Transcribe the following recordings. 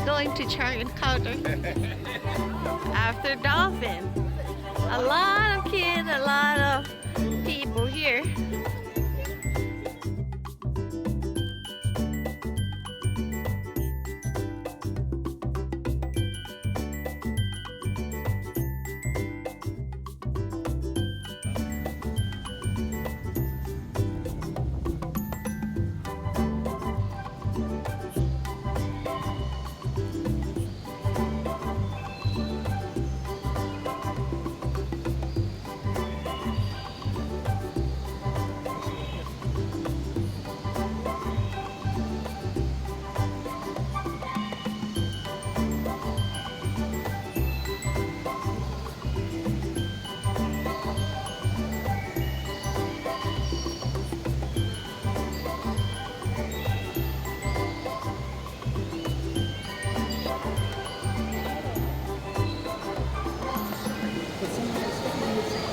going to try encounter after dolphin. A lot of kids, a lot of people here.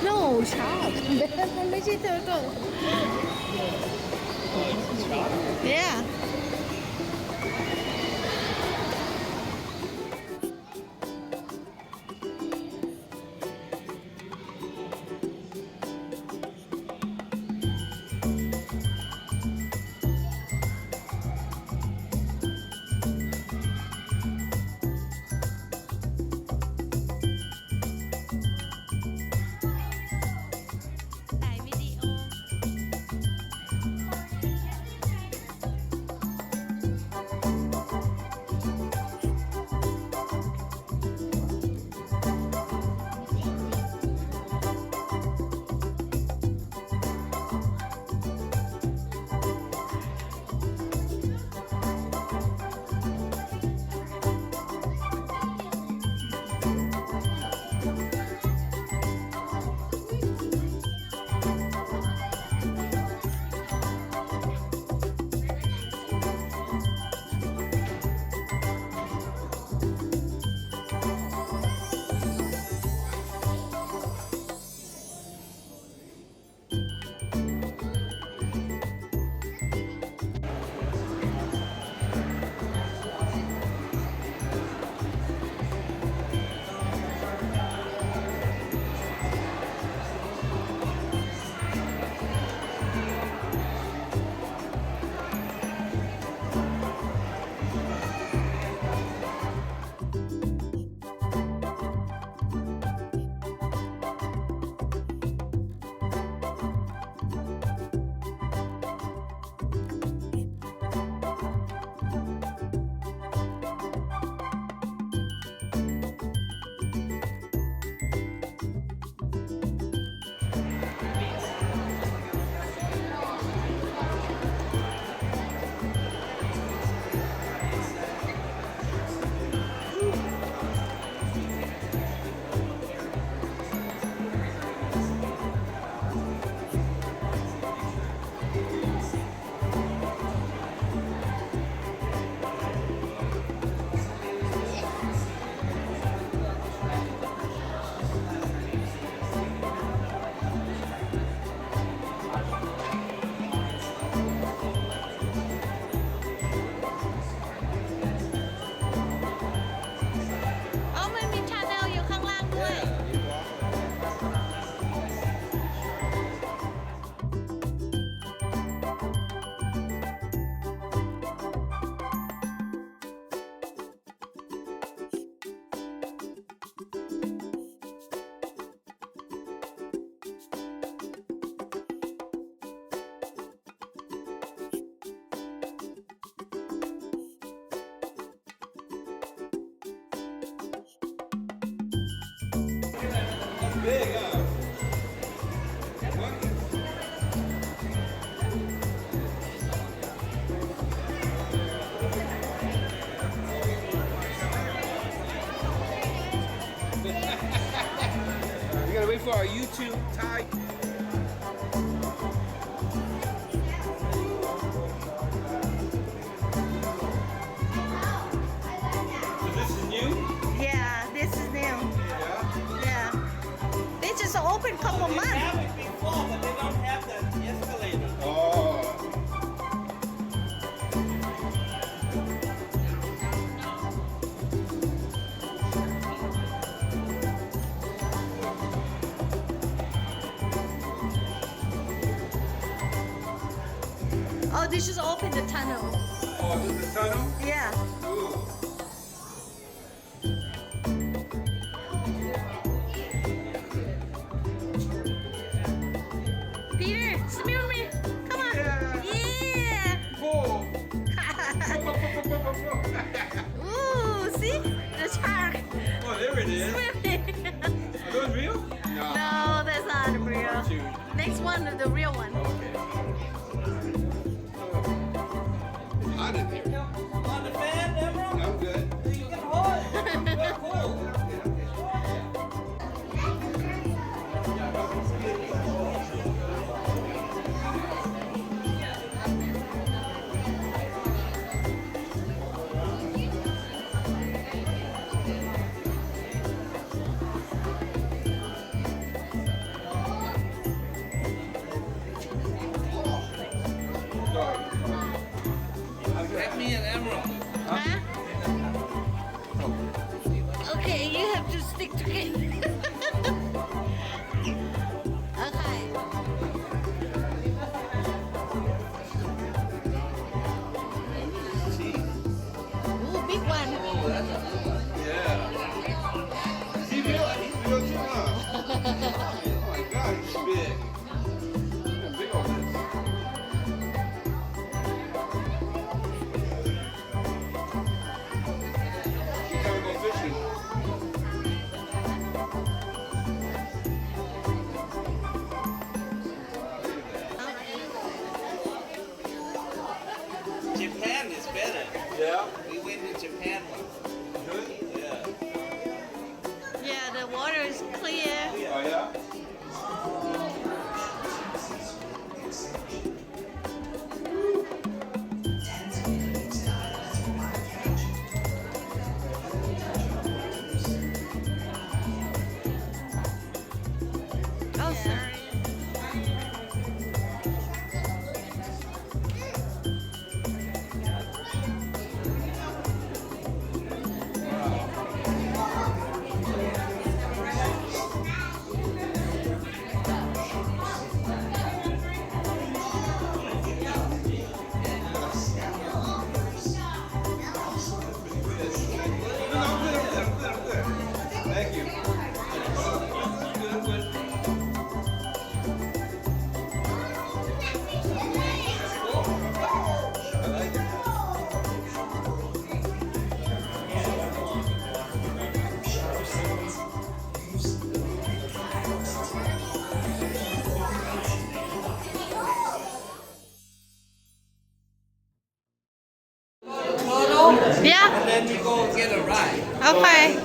No, shark. มันไม่ใช่เธอตัว Yeah. Big, huh? We gotta wait for our YouTube Thai. So this is new? Yeah, this is new. Yeah. They just opened couple They months. have it before, but they don't have the escalator. Oh. we should open the tunnel. Oh, this is the tunnel? Yeah. Ooh. Peter, smear me. Come on. Yeah. Pull. Ooh, see? The shark. Oh, there it is. Swimming. Are those real? No, that's not real. Next one, the real one. Okay. Hot in here. On the fan, Emerald? I'm good. You can hold it. Very cool. Get me an emerald. Huh? Okay, you have to stick together. Okay. Ooh, big one. Yeah. He's real too, huh? Oh my God, he's big. Look how big all this. You gotta go fishing. Japan is better. Yeah. We went to Japan once. Good? Yeah. Yeah, the water is clear. Oh yeah? Oh, sorry. No, I'm good. Thank you. Good. I like it. Photo, Yeah, and then we go get a ride. okay.